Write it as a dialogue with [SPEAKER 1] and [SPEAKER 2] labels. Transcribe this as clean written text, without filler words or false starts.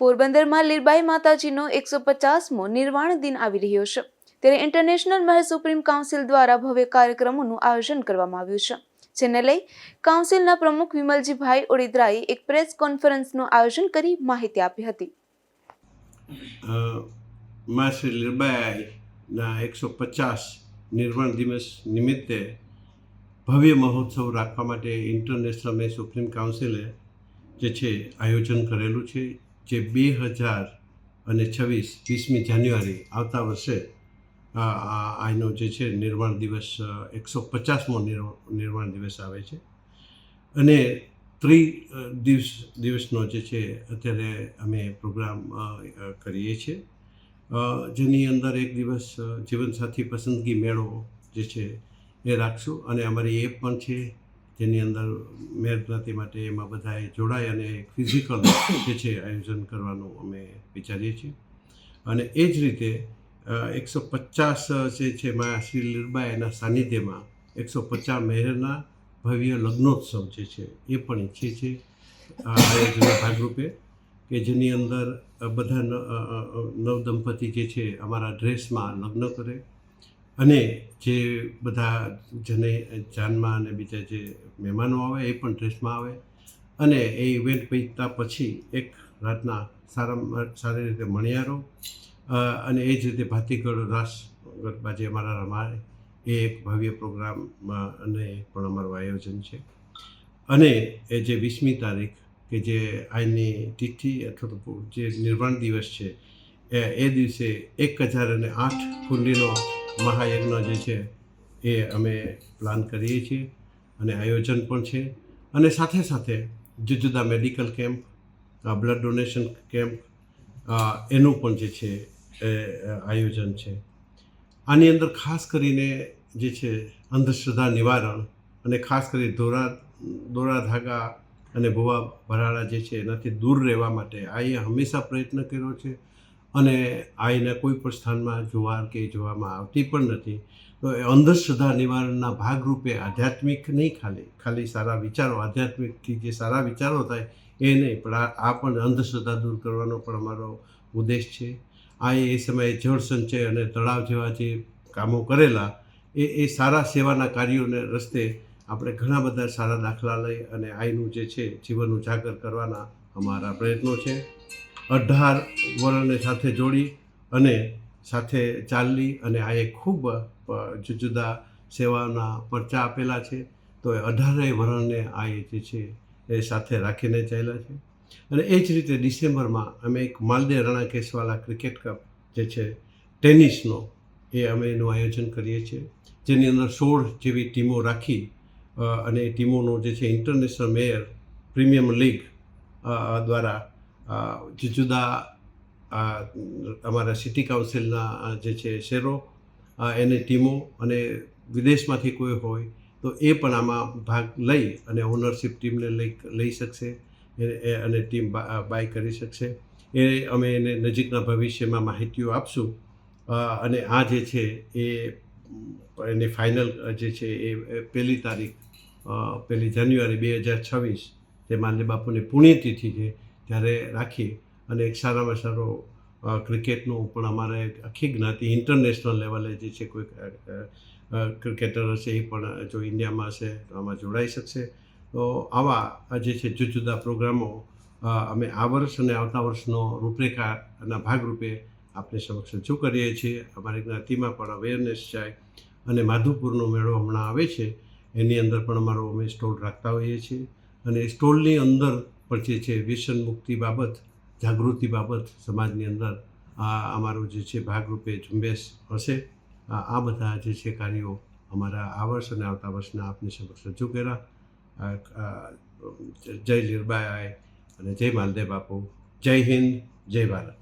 [SPEAKER 1] પોરબંદરમાં લીરબાઈ માતાજીનો 150મો નિર્વાણ દિન આવી રહ્યો છે, ત્યારે ઇન્ટરનેશનલ મહેર સુપ્રીમ કાઉન્સિલ દ્વારા ભવ્ય કાર્યક્રમોનું આયોજન કરવામાં આવ્યું છે, જેને લઈ કાઉન્સિલના પ્રમુખ વિમલજીભાઈ ઓડિદ્રાએ એક પ્રેસ કોન્ફરન્સનું આયોજન કરી માહિતી આપી હતી.
[SPEAKER 2] માં શ્રી લીરબાઈના 150 નિર્વાણ દિવસ નિમિત્તે ભવ્ય મહોત્સવ રાખવા માટે ઇન્ટરનેશનલ મહેર સુપ્રીમ કાઉન્સિલે જે છે આયોજન કરેલું છે, જે 2026 20મી જાન્યુઆરી આવતા વર્ષે આનો જે છે નિર્વાણ દિવસ 150મો નિર્વાણ દિવસ આવે છે. અને દિવસનો જે છે અત્યારે અમે પ્રોગ્રામ કરીએ છીએ, જેની અંદર એક દિવસ જીવનસાથી પસંદગી મેળો જે છે એ રાખશું. અને અમારી એપ પણ છે, જેની અંદર મેર જ્ઞાતિ માટે એમાં બધાએ જોડાય અને ફિઝિકલ જે છે આયોજન કરવાનું અમે વિચારીએ છીએ. અને એ જ રીતે 150 જે છે માં શ્રી લીરબાઈના સાનિધ્યમાં 150 મહેરના ભવ્ય લગ્નોત્સવ જે છે એ પણ ઈચ્છીએ છીએ આયોજનના ભાગરૂપે, કે જેની અંદર બધા નવદંપતિ જે છે અમારા ડ્રેસમાં લગ્ન કરે અને જે બધા જાનમાં અને બીજા જે મહેમાનો આવે એ પણ ડ્રેસમાં આવે. અને એ ઇવેન્ટ પૈતા પછી એક રાતના સારી રીતે મણિયારો અને એ જ રીતે ભાતીગળ રાસ ગરબા જે અમારા રમાય એ એક ભવ્ય પ્રોગ્રામમાં અને પણ અમારું આયોજન છે. અને એ જે 20મી તારીખ કે જે આજની તિથિ અથવા તો જે નિર્વાણ દિવસ છે એ દિવસે 1008 કુંડીનો મહાયજ્ઞ જે છે એ અમે પ્લાન કરીએ છીએ અને આયોજન પણ છે. અને સાથે સાથે જુદા જુદા medical camp, blood donation camp, એનું પણ જે છે એ આયોજન છે. આની અંદર ખાસ કરીને જે છે અંધશ્રદ્ધા નિવારણ અને ખાસ કરી દોરા ધાગા અને ભૂવા ભરાડા જે છે એનાથી દૂર રહેવા માટે આઈએ હંમેશા પ્રયત્ન કર્યો છે. અને આઈને કોઈ પણ સ્થાનમાં જુવાર કે જોવામાં આવતી પણ નથી. તો એ અંધશ્રદ્ધા નિવારણના ભાગરૂપે આધ્યાત્મિક નહીં, ખાલી સારા વિચારો, આધ્યાત્મિકથી જે સારા વિચારો થાય એ નહીં, પણ આ પણ અંધશ્રદ્ધા દૂર કરવાનો પણ અમારો ઉદ્દેશ છે. આ એ સમયે જળ સંચય અને તળાવ જેવા જે કામો કરેલા એ સારા સેવાના કાર્યોને રસ્તે આપણે ઘણા બધા સારા દાખલા લઈ અને આઈનું જે છે જીવન ઉજાગર કરવાના અમારા પ્રયત્નો છે. 18 વર્ષને સાથે જોડી અને સાથે ચાલી અને આ એક ખૂબ જુદા જુદા સેવાના પરચા આપેલા છે. તો એ 18 વર્ષને આ જે છે એ સાથે રાખીને ચાલ્યા છે. અને એ જ રીતે ડિસેમ્બરમાં અમે એક માલદે રણા કેસવાલા ક્રિકેટ કપ જે છે ટેનિસનો એ અમે એનું આયોજન કરીએ છીએ, જેની અંદર 16 જેવી ટીમો રાખી અને એ ટીમોનો જે છે ઇન્ટરનેશનલ મેયર પ્રીમિયમ લીગ દ્વારા જુદા અમારા સિટી કાઉન્સિલના જે છે શેરો એની ટીમો અને વિદેશમાંથી કોઈ હોય તો એ પણ આમાં ભાગ લઈ અને ઓનરશિપ ટીમને લઈ શકશે અને ટીમ બાય કરી શકશે. એ અમે એને નજીકના ભવિષ્યમાં માહિતીઓ આપશું. અને આ જે છે એની ફાઇનલ જે છે એ 1 તારીખ 1 જાન્યુઆરી 2026 જે માનલે બાપુની પુણ્યતિથિ છે ત્યારે રાખી અને એક સારામાં સારો ક્રિકેટનું પણ અમારે આખી જ્ઞાતિ ઇન્ટરનેશનલ લેવલે જે છે કોઈ ક્રિકેટર હશે એ પણ જો ઇન્ડિયામાં હશે તો આમાં જોડાઈ શકશે. તો આવા જે છે જુદા જુદા પ્રોગ્રામો અમે આ વર્ષ અને આવતા વર્ષનો રૂપરેખાના ભાગરૂપે આપને સમક્ષ રજૂ કરીએ છીએ. અમારી જ્ઞાતિમાં પણ અવેરનેસ જાય અને માધુપુરનો મેળો હમણાં આવે છે એની અંદર પણ અમારો અમે સ્ટોલ રાખતા હોઈએ છીએ. અને સ્ટોલની અંદર પણ જે છે વ્યસન મુક્તિ બાબત, જાગૃતિ બાબત સમાજની અંદર અમારું જે છે ભાગરૂપે ઝુંબેશ હશે. આ બધા જે છે કાર્યો અમારા આ વર્ષ અને આવતા વર્ષના આપની સમક્ષ રજૂ કર્યા. જય લીરબાઈ અને જય માલદેવ બાપુ. જય હિન્દ, જય ભારત.